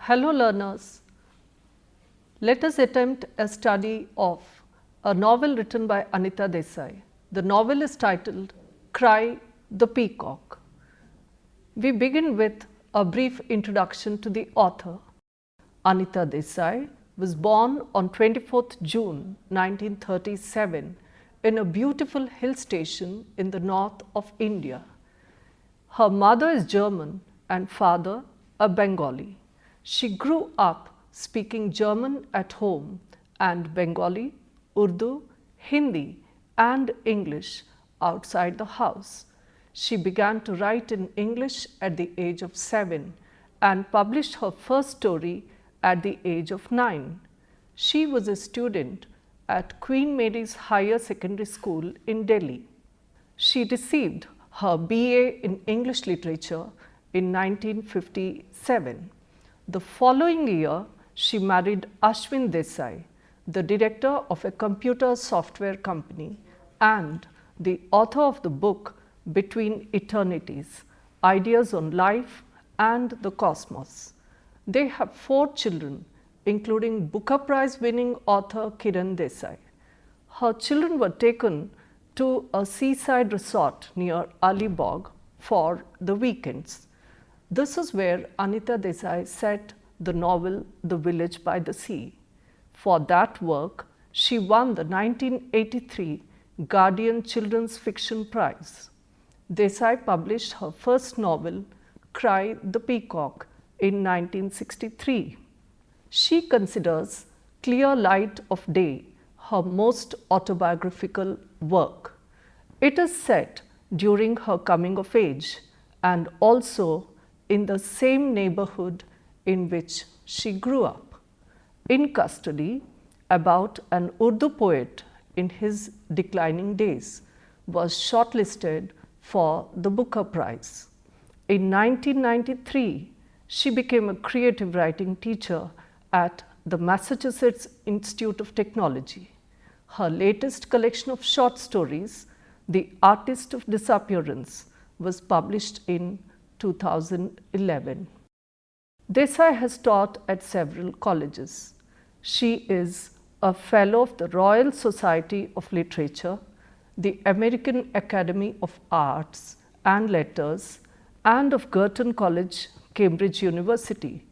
Hello learners, let us attempt a study of a novel written by Anita Desai. The novel is titled Cry the Peacock. We begin with a brief introduction to the author. Anita Desai was born on 24th June 1937 in a beautiful hill station in the north of India. Her mother is German and father a Bengali. She grew up speaking German at home and Bengali, Urdu, Hindi and English outside the house. She began to write in English at the age of 7 and published her first story at the age of 9. She was a student at Queen Mary's Higher Secondary School in Delhi. She received her BA in English Literature in 1957. The following year, she married Ashwin Desai, the director of a computer software company and the author of the book Between Eternities, Ideas on Life and the Cosmos. They have 4 children, including Booker Prize winning author Kiran Desai. Her children were taken to a seaside resort near Alibag for the weekends. This is where Anita Desai set the novel The Village by the Sea. For that work, she won the 1983 Guardian Children's Fiction Prize. Desai published her first novel, Cry the Peacock, in 1963. She considers Clear Light of Day her most autobiographical work. It is set during her coming of age and also in the same neighborhood in which she grew up. In Custody, about an Urdu poet in his declining days, was shortlisted for the Booker Prize. In 1993, she became a creative writing teacher at the Massachusetts Institute of Technology. Her latest collection of short stories, The Artist of Disappearance, was published in 2011. Desai has taught at several colleges. She is a Fellow of the Royal Society of Literature, the American Academy of Arts and Letters, and of Girton College, Cambridge University,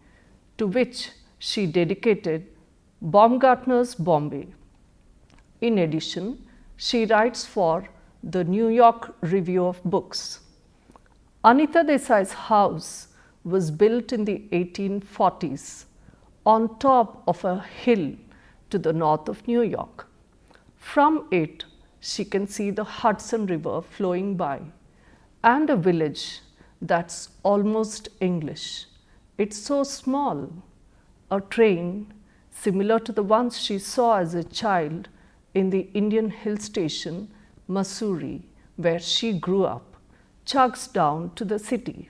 to which she dedicated Baumgartner's Bombay. In addition, she writes for the New York Review of Books. Anita Desai's house was built in the 1840s on top of a hill to the north of New York. From it, she can see the Hudson River flowing by and a village that's almost English. It's so small. A train, similar to the ones she saw as a child in the Indian hill station, Mussoorie, where she grew up, chugs down to the city.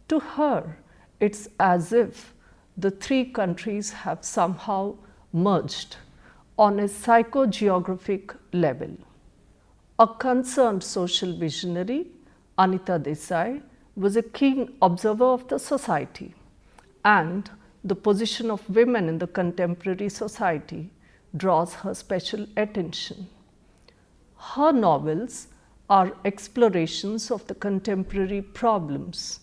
To her, it's as if the 3 countries have somehow merged on a psychogeographic level. A concerned social visionary, Anita Desai was a keen observer of the society and the position of women in the contemporary society draws her special attention. Her novels are explorations of the contemporary problems,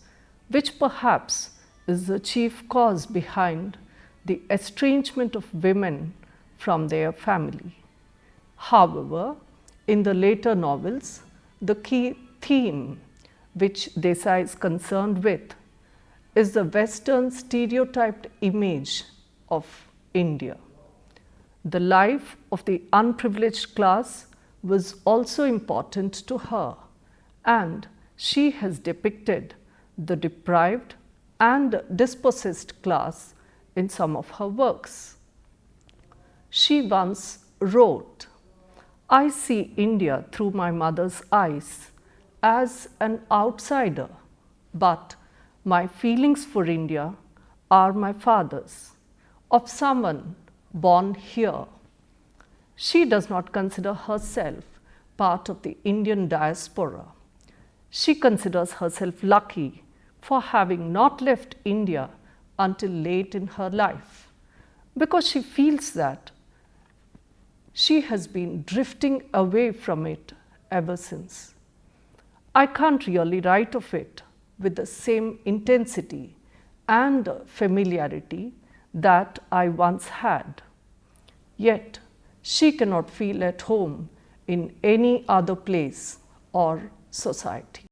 which perhaps is the chief cause behind the estrangement of women from their family. However, in the later novels, the key theme which Desai is concerned with is the Western stereotyped image of India. The life of the unprivileged class was also important to her, and she has depicted the deprived and dispossessed class in some of her works. She once wrote, "I see India through my mother's eyes as an outsider, but my feelings for India are my father's, of someone born here." She does not consider herself part of the Indian diaspora. She considers herself lucky for having not left India until late in her life, because she feels that she has been drifting away from it ever since. I can't really write of it with the same intensity and familiarity that I once had. Yet, she cannot feel at home in any other place or society.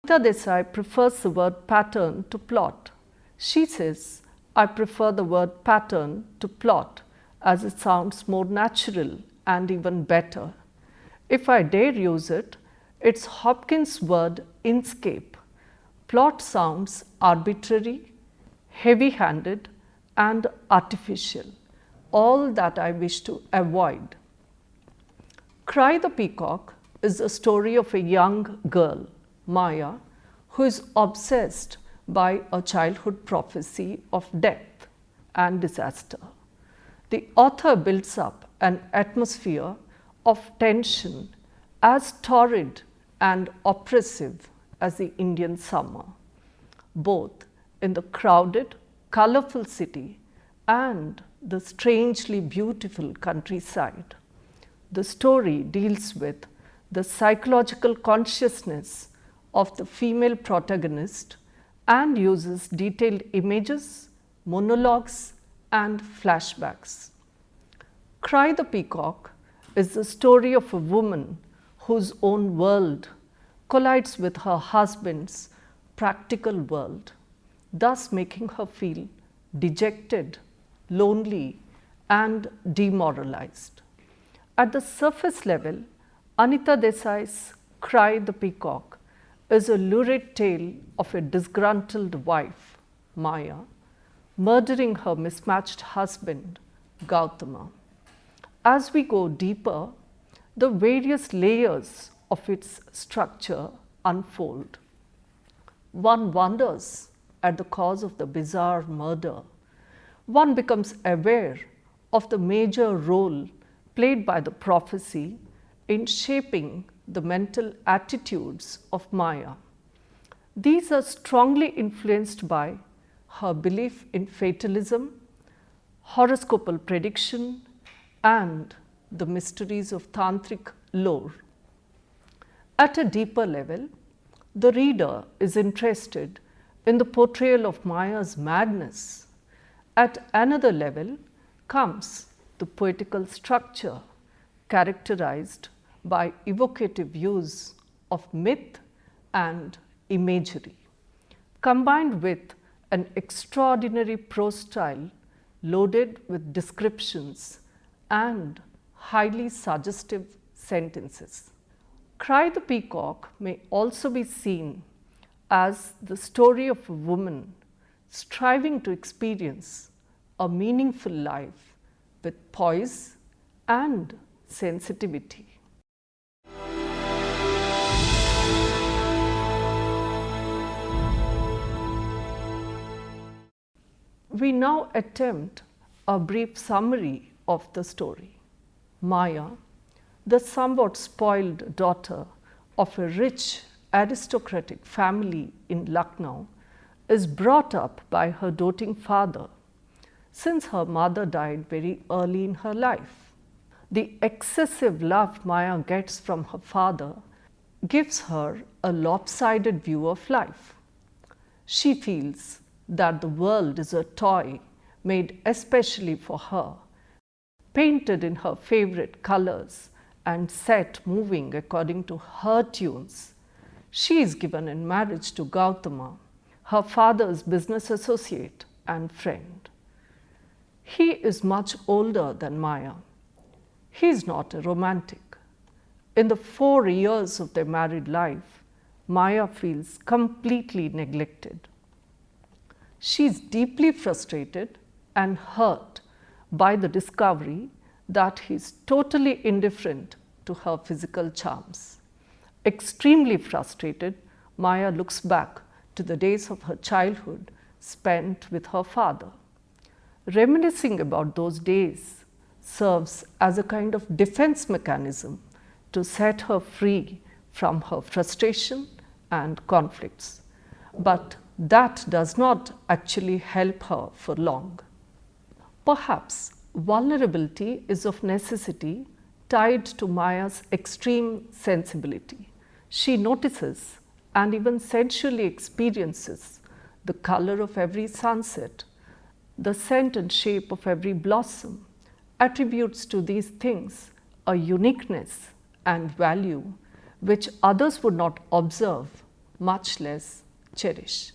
Anita Desai prefers the word pattern to plot. She says, I prefer the word pattern to plot as it sounds more natural and even better. If I dare use it, it's Hopkins' word inscape. Plot sounds arbitrary, heavy-handed, and artificial, all that I wish to avoid. Cry the Peacock is the story of a young girl, Maya, who is obsessed by a childhood prophecy of death and disaster. The author builds up an atmosphere of tension as torrid and oppressive as the Indian summer, both in the crowded, colorful city and the strangely beautiful countryside. The story deals with the psychological consciousness of the female protagonist and uses detailed images, monologues, and flashbacks. Cry the Peacock is the story of a woman whose own world collides with her husband's practical world, thus making her feel dejected, lonely, and demoralized. At the surface level, Anita Desai's Cry the Peacock is a lurid tale of a disgruntled wife, Maya, murdering her mismatched husband, Gautama. As we go deeper, the various layers of its structure unfold. One wonders at the cause of the bizarre murder. One becomes aware of the major role played by the prophecy in shaping the mental attitudes of Maya. These are strongly influenced by her belief in fatalism, horoscopal prediction, and the mysteries of tantric lore. At a deeper level, the reader is interested in the portrayal of Maya's madness. At another level comes the poetical structure characterized by evocative use of myth and imagery, combined with an extraordinary prose style loaded with descriptions and highly suggestive sentences. Cry the Peacock may also be seen as the story of a woman striving to experience a meaningful life with poise and sensitivity. We now attempt a brief summary of the story. Maya, the somewhat spoiled daughter of a rich aristocratic family in Lucknow, is brought up by her doting father, since her mother died very early in her life. The excessive love Maya gets from her father gives her a lopsided view of life. She feels that the world is a toy made especially for her, painted in her favorite colors and set moving according to her tunes. She is given in marriage to Gautama, her father's business associate and friend. He is much older than Maya. He is not a romantic. In the 4 years of their married life, Maya feels completely neglected. She is deeply frustrated and hurt by the discovery that he is totally indifferent to her physical charms. Extremely frustrated, Maya looks back to the days of her childhood spent with her father. Reminiscing about those days serves as a kind of defense mechanism to set her free from her frustration and conflicts. But that does not actually help her for long. Perhaps vulnerability is of necessity tied to Maya's extreme sensibility. She notices and even sensually experiences the color of every sunset, the scent and shape of every blossom, attributes to these things a uniqueness and value which others would not observe, much less cherish.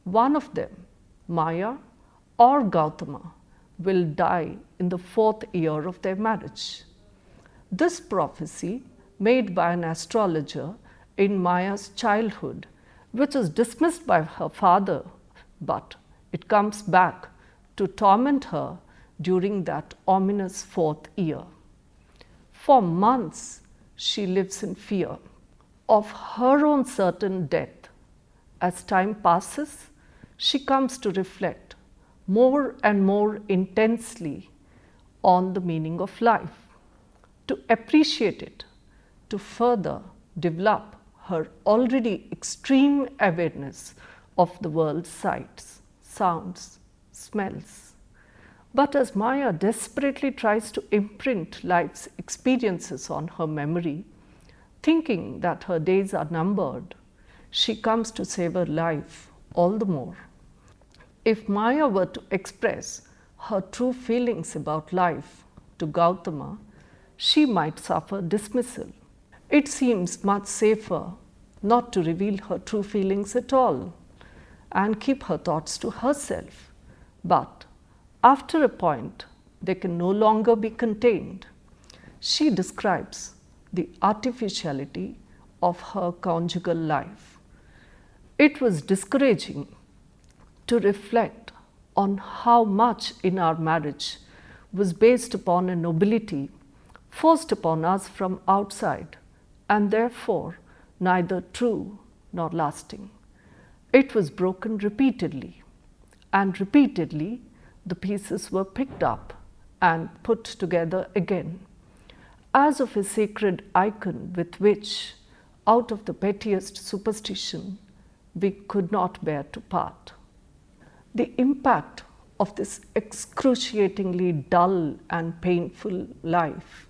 One of them, Maya or Gautama, will die in the 4th year of their marriage. This prophecy, made by an astrologer in Maya's childhood, which is dismissed by her father, but it comes back to torment her during that ominous 4th year. For months, she lives in fear of her own certain death. As time passes, she comes to reflect more and more intensely on the meaning of life, to appreciate it, to further develop her already extreme awareness of the world's sights, sounds, smells. But as Maya desperately tries to imprint life's experiences on her memory, thinking that her days are numbered, she comes to savor life all the more. If Maya were to express her true feelings about life to Gautama, she might suffer dismissal. It seems much safer not to reveal her true feelings at all and keep her thoughts to herself. But after a point, they can no longer be contained. She describes the artificiality of her conjugal life. It was discouraging to reflect on how much in our marriage was based upon a nobility forced upon us from outside, and therefore neither true nor lasting. It was broken repeatedly, and repeatedly the pieces were picked up and put together again, as of a sacred icon with which, out of the pettiest superstition, we could not bear to part. The impact of this excruciatingly dull and painful life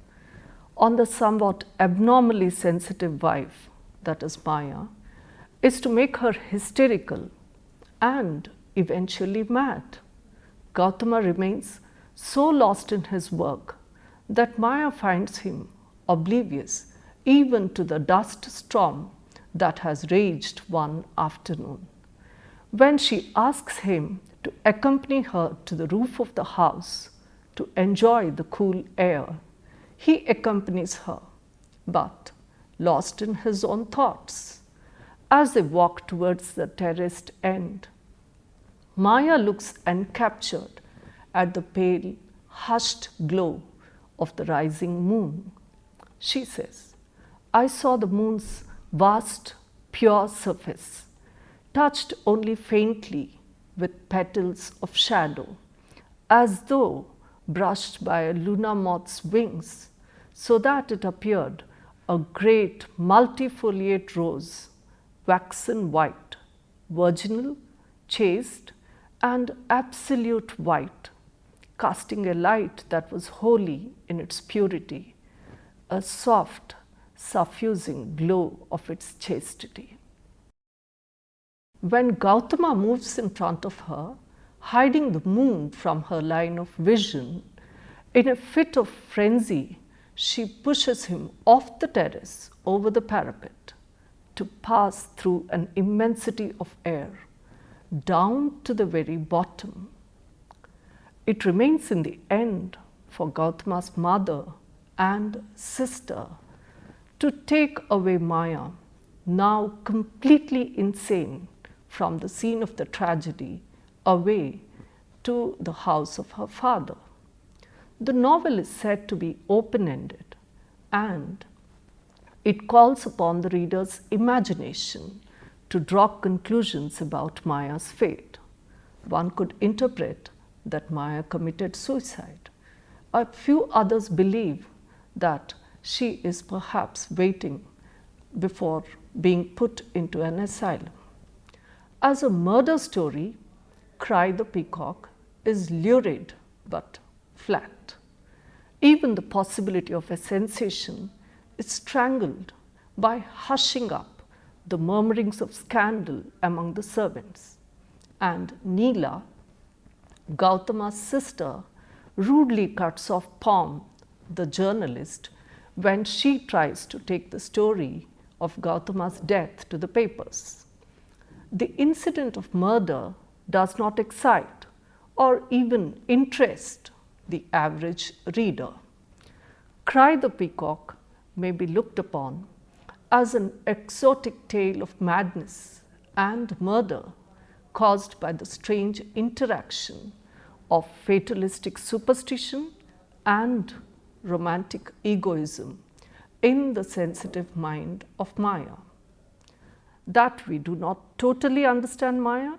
on the somewhat abnormally sensitive wife, that is Maya, is to make her hysterical and eventually mad. Gautama remains so lost in his work that Maya finds him oblivious even to the dust storm that has raged one afternoon. When she asks him to accompany her to the roof of the house to enjoy the cool air, he accompanies her, but lost in his own thoughts. As they walk towards the terraced end, Maya looks enraptured at the pale, hushed glow of the rising moon. She says, "I saw the moon's vast, pure surface, touched only faintly with petals of shadow, as though brushed by a luna moth's wings, so that it appeared a great multifoliate rose, waxen white, virginal, chaste, and absolute white, casting a light that was holy in its purity, a soft, suffusing glow of its chastity." When Gautama moves in front of her, hiding the moon from her line of vision, in a fit of frenzy, she pushes him off the terrace over the parapet to pass through an immensity of air down to the very bottom. It remains in the end for Gautama's mother and sister to take away Maya, now completely insane, from the scene of the tragedy away to the house of her father. The novel is said to be open-ended, and it calls upon the reader's imagination to draw conclusions about Maya's fate. One could interpret that Maya committed suicide, A few others believe that she is perhaps waiting before being put into an asylum. As a murder story, Cry the Peacock is lurid but flat. Even the possibility of a sensation is strangled by hushing up the murmurings of scandal among the servants. And Neela, Gautama's sister, rudely cuts off Pom, the journalist, when she tries to take the story of Gautama's death to the papers. The incident of murder does not excite or even interest the average reader. Cry the Peacock may be looked upon as an exotic tale of madness and murder caused by the strange interaction of fatalistic superstition and romantic egoism in the sensitive mind of Maya. That we do not totally understand Maya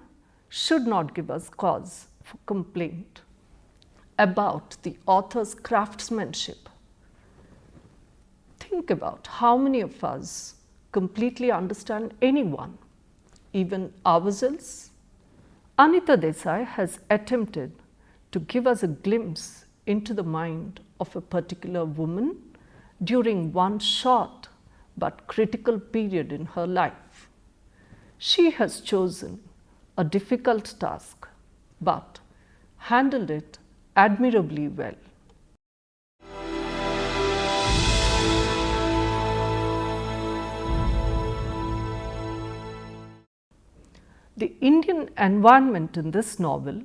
should not give us cause for complaint about the author's craftsmanship. Think about how many of us completely understand anyone, even ourselves. Anita Desai has attempted to give us a glimpse into the mind of a particular woman during one short but critical period in her life. She has chosen a difficult task, but handled it admirably well. The Indian environment in this novel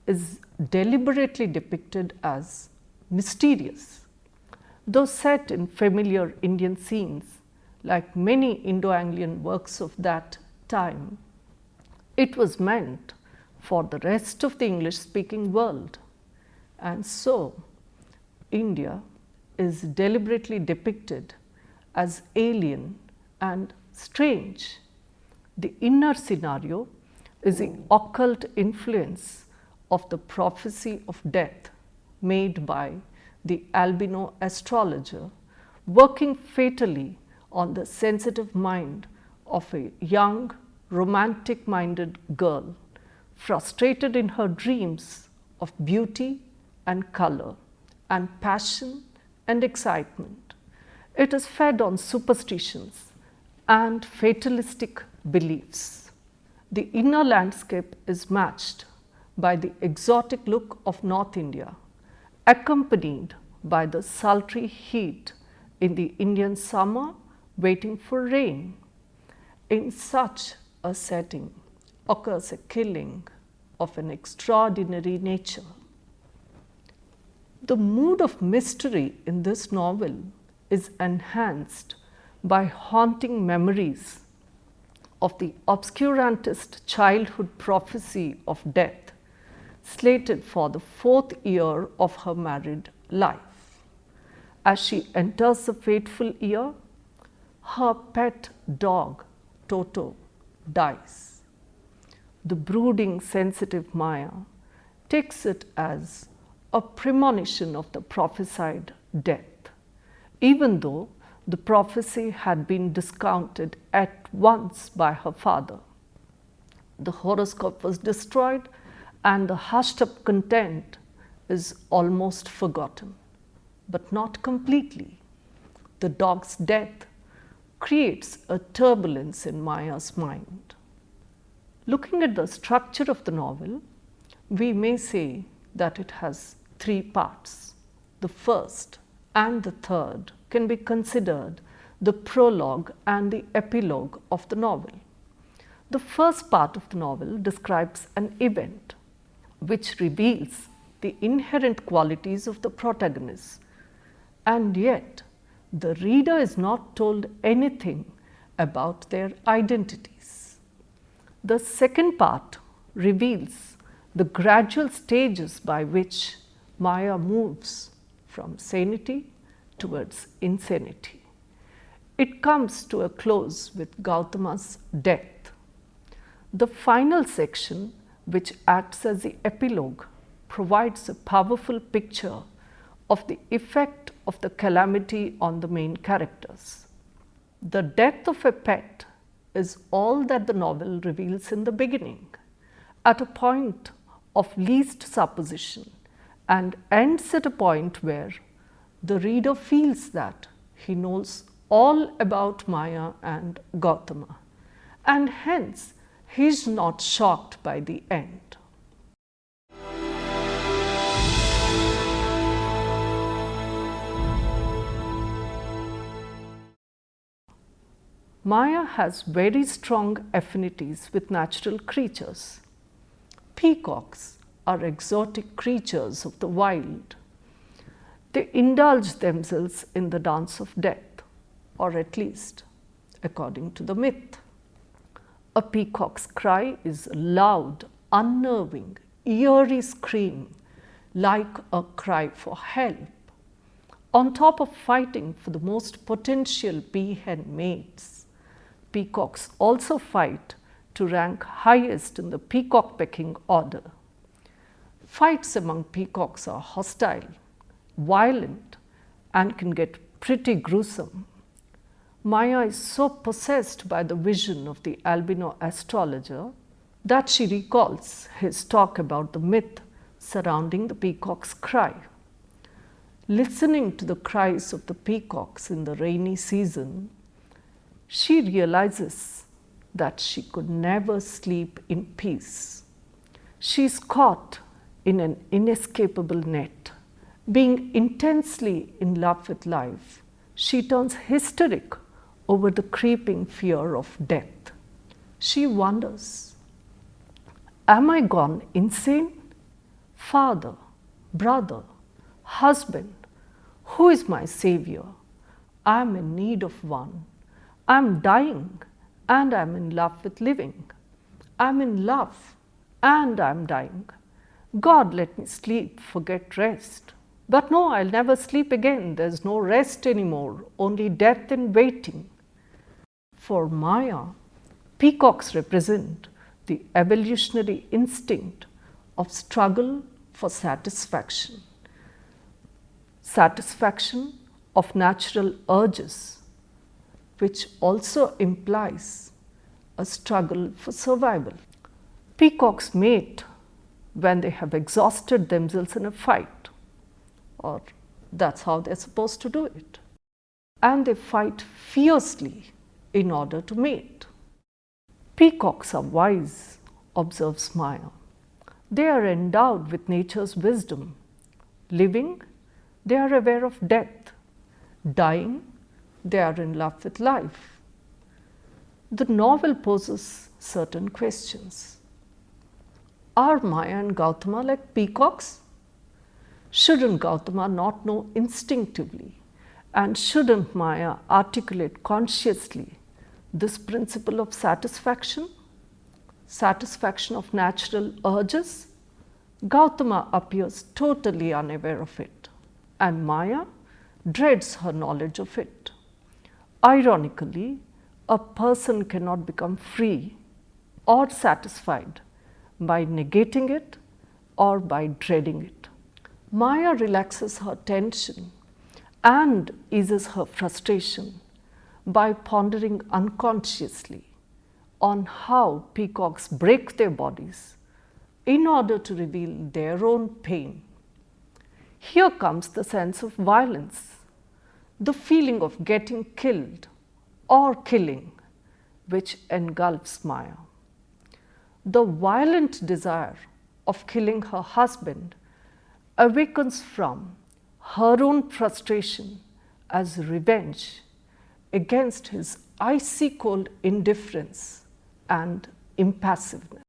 is deliberately depicted as mysterious. Though set in familiar Indian scenes, like many Indo-Anglian works of that time, it was meant for the rest of the English-speaking world. And so, India is deliberately depicted as alien and strange. The inner scenario is the occult influence of the prophecy of death made by the albino astrologer, working fatally on the sensitive mind of a young, romantic-minded girl, frustrated in her dreams of beauty and color and passion and excitement. It is fed on superstitions and fatalistic beliefs. The inner landscape is matched by the exotic look of North India, accompanied by the sultry heat in the Indian summer waiting for rain. In such a setting occurs a killing of an extraordinary nature. The mood of mystery in this novel is enhanced by haunting memories of the obscurantist childhood prophecy of death, slated for the 4th year of her married life. As she enters the fateful year, her pet dog, Toto, dies. The brooding, sensitive Maya takes it as a premonition of the prophesied death, even though the prophecy had been discounted at once by her father. The horoscope was destroyed and the hushed up content is almost forgotten, but not completely. The dog's death creates a turbulence in Maya's mind. Looking at the structure of the novel, we may say that it has 3 parts. The first and the third can be considered the prologue and the epilogue of the novel. The first part of the novel describes an event which reveals the inherent qualities of the protagonist, and yet the reader is not told anything about their identities. The second part reveals the gradual stages by which Maya moves from sanity towards insanity. It comes to a close with Gautama's death. The final section, which acts as the epilogue, provides a powerful picture of the effect of the calamity on the main characters. The death of a pet is all that the novel reveals in the beginning, at a point of least supposition, and ends at a point where the reader feels that he knows all about Maya and Gautama, and hence he is not shocked by the end. Maya has very strong affinities with natural creatures. Peacocks are exotic creatures of the wild. They indulge themselves in the dance of death, or at least according to the myth. A peacock's cry is a loud, unnerving, eerie scream, like a cry for help. On top of fighting for the most potential peahen mates, peacocks also fight to rank highest in the peacock pecking order. Fights among peacocks are hostile, violent, and can get pretty gruesome. Maya is so possessed by the vision of the albino astrologer that she recalls his talk about the myth surrounding the peacock's cry. Listening to the cries of the peacocks in the rainy season, she realizes that she could never sleep in peace. She is caught in an inescapable net. Being intensely in love with life, she turns hysteric over the creeping fear of death. She wonders, am I gone insane? Father, brother, husband, who is my savior? I am in need of one. I am dying and I am in love with living. I am in love and I am dying. God, let me sleep, forget rest. But no, I'll never sleep again. There's no rest anymore, only death in waiting. For Maya, peacocks represent the evolutionary instinct of struggle for satisfaction. Satisfaction of natural urges, which also implies a struggle for survival. Peacocks mate when they have exhausted themselves in a fight, or that's how they're supposed to do it. And they fight fiercely in order to mate. Peacocks are wise, observes Maya. They are endowed with nature's wisdom. Living, they are aware of death. Dying, they are in love with life. The novel poses certain questions. Are Maya and Gautama like peacocks? Shouldn't Gautama not know instinctively, and shouldn't Maya articulate consciously this principle of satisfaction? Satisfaction of natural urges? Gautama appears totally unaware of it, and Maya dreads her knowledge of it. Ironically, a person cannot become free or satisfied by negating it or by dreading it. Maya relaxes her tension and eases her frustration by pondering unconsciously on how peacocks break their bodies in order to reveal their own pain. Here comes the sense of violence, the feeling of getting killed or killing, which engulfs Maya. The violent desire of killing her husband awakens from her own frustration as revenge against his icy cold indifference and impassiveness.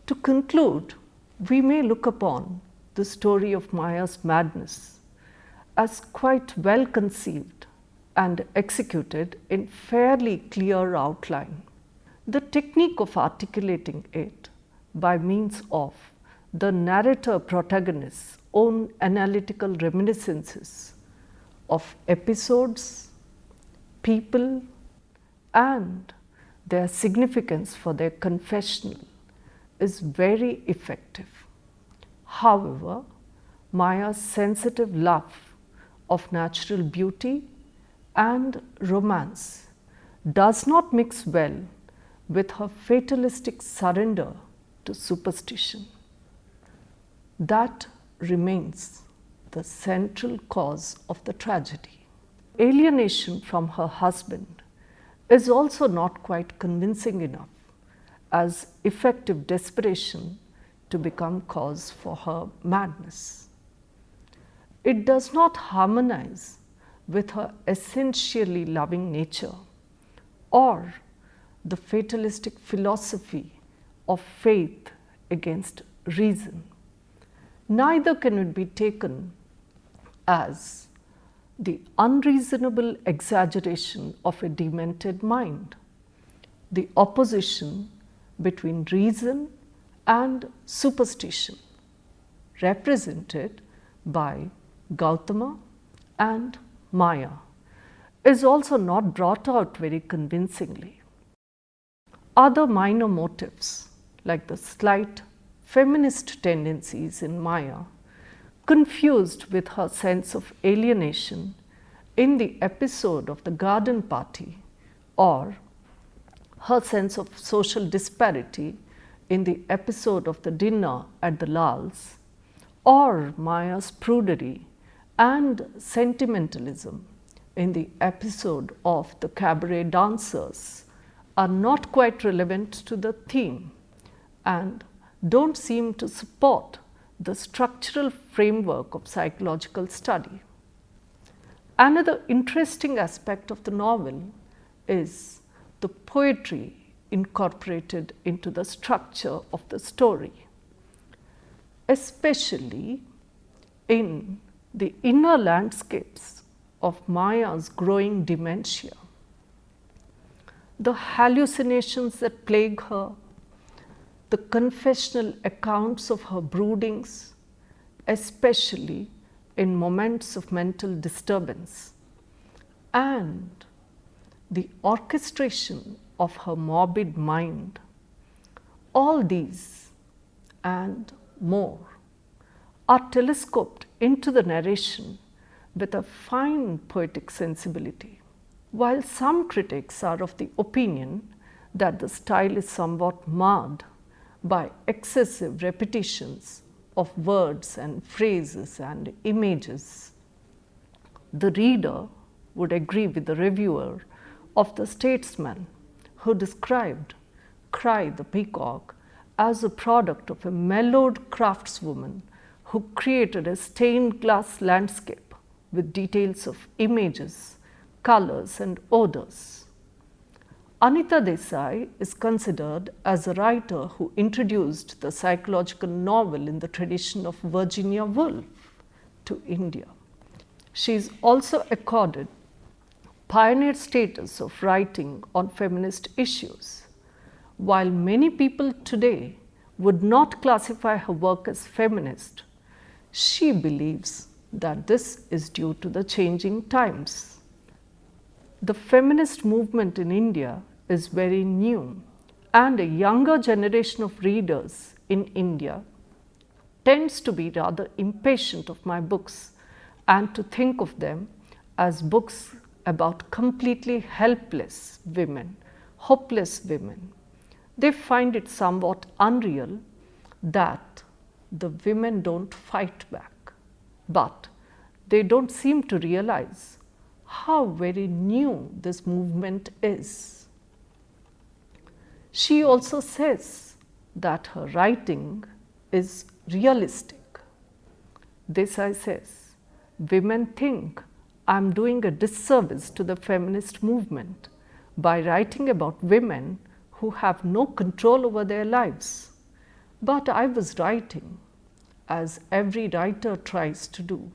To conclude, we may look upon the story of Maya's madness as quite well conceived and executed in fairly clear outline. The technique of articulating it by means of the narrator protagonist's own analytical reminiscences of episodes, people, and their significance for their confessional is very effective. However, Maya's sensitive love of natural beauty and romance does not mix well with her fatalistic surrender to superstition. That remains the central cause of the tragedy. Alienation from her husband is also not quite convincing enough as effective desperation to become cause for her madness. It does not harmonize with her essentially loving nature or the fatalistic philosophy of faith against reason. Neither can it be taken as the unreasonable exaggeration of a demented mind, the opposition between reason and superstition, represented by Gautama and Maya, is also not brought out very convincingly. Other minor motives, like the slight feminist tendencies in Maya, confused with her sense of alienation in the episode of the garden party, or her sense of social disparity in the episode of the dinner at the Lal's, or Maya's prudery and sentimentalism in the episode of the cabaret dancers, are not quite relevant to the theme and don't seem to support the structural framework of psychological study. Another interesting aspect of the novel is the poetry incorporated into the structure of the story, especially in the inner landscapes of Maya's growing dementia. The hallucinations that plague her, the confessional accounts of her broodings, especially in moments of mental disturbance, and the orchestration of her morbid mind, all these and more are telescoped into the narration with a fine poetic sensibility. While some critics are of the opinion that the style is somewhat marred by excessive repetitions of words and phrases and images, the reader would agree with the reviewer of The Statesman, who described Cry the Peacock as a product of a mellowed craftswoman who created a stained glass landscape with details of images, colors and odors. Anita Desai is considered as a writer who introduced the psychological novel in the tradition of Virginia Woolf to India. She is also accorded pioneer status of writing on feminist issues. While many people today would not classify her work as feminist, she believes that this is due to the changing times. The feminist movement in India is very new, and a younger generation of readers in India tends to be rather impatient of my books and to think of them as books about completely helpless women, hopeless women. They find it somewhat unreal that the women don't fight back, but they don't seem to realize how very new this movement is. She also says that her writing is realistic. Desai says, women think I'm doing a disservice to the feminist movement by writing about women who have no control over their lives. But I was writing, as every writer tries to do,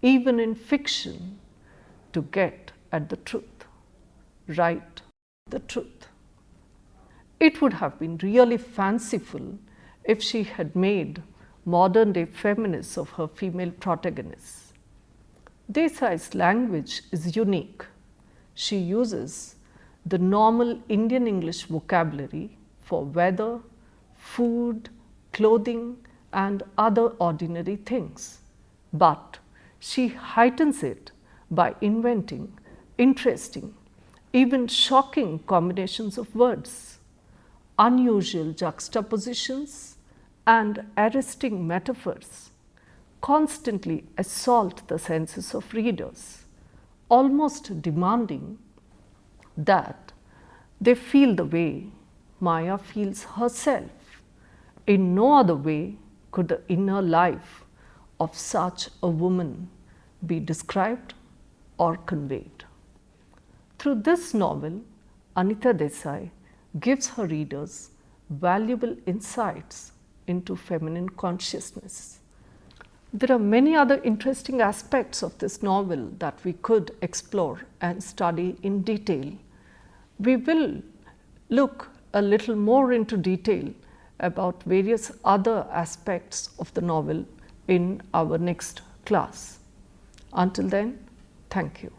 even in fiction, to get at the truth, write the truth. It would have been really fanciful if she had made modern day feminists of her female protagonists. Desai's language is unique. She uses the normal Indian English vocabulary for weather, food, clothing, and other ordinary things, but she heightens it by inventing interesting, even shocking combinations of words, unusual juxtapositions, and arresting metaphors constantly assault the senses of readers, almost demanding that they feel the way Maya feels herself. In no other way could the inner life of such a woman be described or conveyed. Through this novel, Anita Desai gives her readers valuable insights into feminine consciousness. There are many other interesting aspects of this novel that we could explore and study in detail. We will look a little more into detail about various other aspects of the novel in our next class. Until then, thank you.